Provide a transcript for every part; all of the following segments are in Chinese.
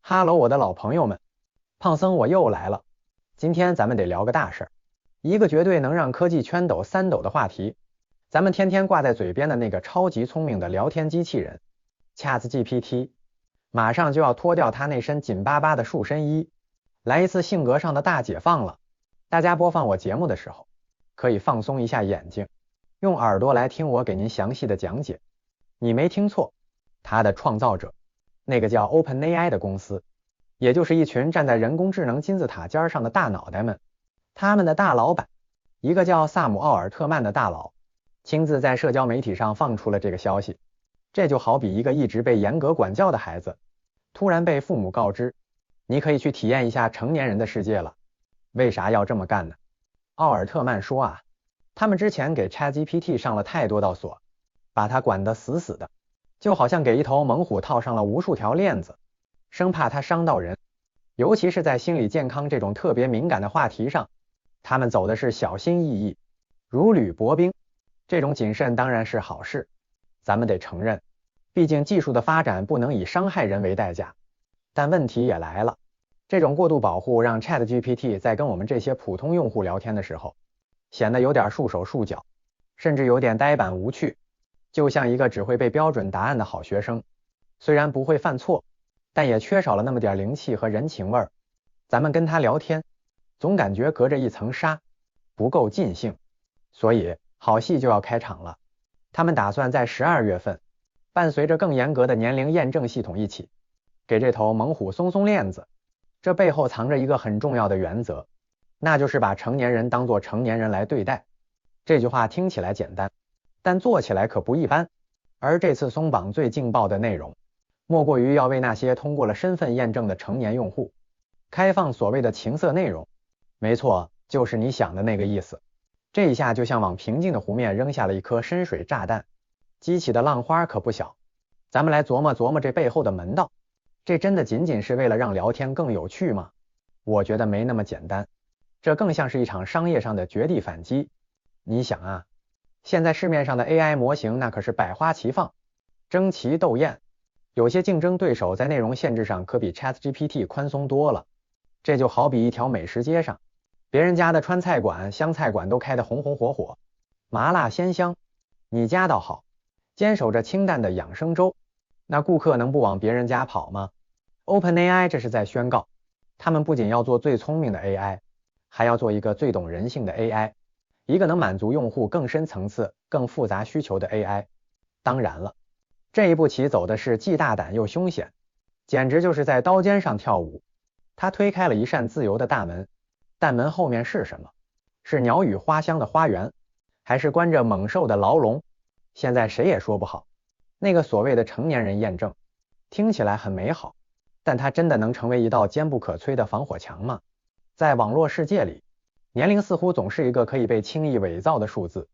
哈喽，我的老朋友们，胖僧我又来了。今天咱们得聊个大事儿，一个绝对能让科技圈抖三抖的话题。咱们天天挂在嘴边的那个超级聪明的聊天机器人 ChatGPT， 马上就要脱掉它那身紧巴巴的束身衣，来一次性格上的大解放了。大家播放我节目的时候，可以放松一下眼睛，用耳朵来听我给您详细的讲解。你没听错，它的创造者，那个叫 OpenAI 的公司，也就是一群站在人工智能金字塔尖上的大脑袋们，他们的大老板，一个叫萨姆·奥尔特曼的大佬，亲自在社交媒体上放出了这个消息。这就好比一个一直被严格管教的孩子，突然被父母告知，你可以去体验一下成年人的世界了。为啥要这么干呢？奥尔特曼说啊，他们之前给 ChatGPT 上了太多道锁，把它管得死死的，就好像给一头猛虎套上了无数条链子，生怕它伤到人。尤其是在心理健康这种特别敏感的话题上，他们走的是小心翼翼，如履薄冰。这种谨慎当然是好事，咱们得承认，毕竟技术的发展不能以伤害人为代价。但问题也来了，这种过度保护让 ChatGPT 在跟我们这些普通用户聊天的时候，显得有点束手束脚，甚至有点呆板无趣，就像一个只会背标准答案的好学生，虽然不会犯错，但也缺少了那么点灵气和人情味儿。咱们跟他聊天，总感觉隔着一层纱，不够尽兴。所以好戏就要开场了，他们打算在12月份，伴随着更严格的年龄验证系统一起，给这头猛虎松松链子。这背后藏着一个很重要的原则，那就是把成年人当作成年人来对待。这句话听起来简单，但做起来可不一般。而这次松绑最劲爆的内容，莫过于要为那些通过了身份验证的成年用户，开放所谓的情色内容。没错，就是你想的那个意思。这一下就像往平静的湖面扔下了一颗深水炸弹，激起的浪花可不小。咱们来琢磨琢磨这背后的门道，这真的仅仅是为了让聊天更有趣吗？我觉得没那么简单，这更像是一场商业上的绝地反击。你想啊，现在市面上的 AI 模型那可是百花齐放，争奇斗艳，有些竞争对手在内容限制上可比 ChatGPT 宽松多了。这就好比一条美食街上，别人家的川菜馆、湘菜馆都开得红红火火，麻辣鲜香，你家倒好，坚守着清淡的养生粥，那顾客能不往别人家跑吗？ OpenAI 这是在宣告，他们不仅要做最聪明的 AI， 还要做一个最懂人性的 AI， 一个能满足用户更深层次、更复杂需求的 AI。 当然了，这一步棋走的是既大胆又凶险，简直就是在刀尖上跳舞。他推开了一扇自由的大门，但门后面是什么？是鸟语花香的花园，还是关着猛兽的牢笼？现在谁也说不好。那个所谓的成年人验证，听起来很美好，但它真的能成为一道坚不可摧的防火墙吗？在网络世界里，年龄似乎总是一个可以被轻易伪造的数字。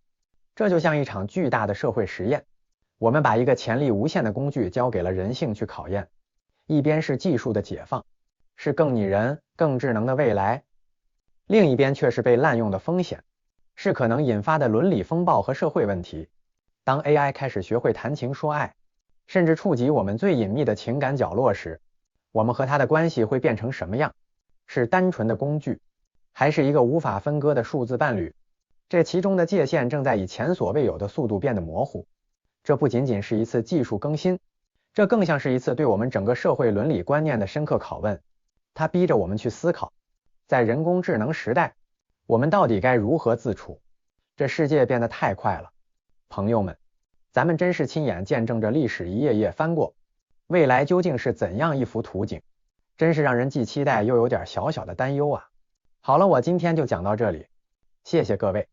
这就像一场巨大的社会实验，我们把一个潜力无限的工具交给了人性去考验，一边是技术的解放，是更拟人、更智能的未来，另一边却是被滥用的风险，是可能引发的伦理风暴和社会问题。当 AI 开始学会谈情说爱，甚至触及我们最隐秘的情感角落时，我们和它的关系会变成什么样？是单纯的工具，还是一个无法分割的数字伴侣？这其中的界限正在以前所未有的速度变得模糊。这不仅仅是一次技术更新，这更像是一次对我们整个社会伦理观念的深刻拷问。它逼着我们去思考，在人工智能时代，我们到底该如何自处？这世界变得太快了，朋友们，咱们真是亲眼见证着历史一页页翻过，未来究竟是怎样一幅图景？真是让人既期待又有点小小的担忧啊。好了，我今天就讲到这里，谢谢各位。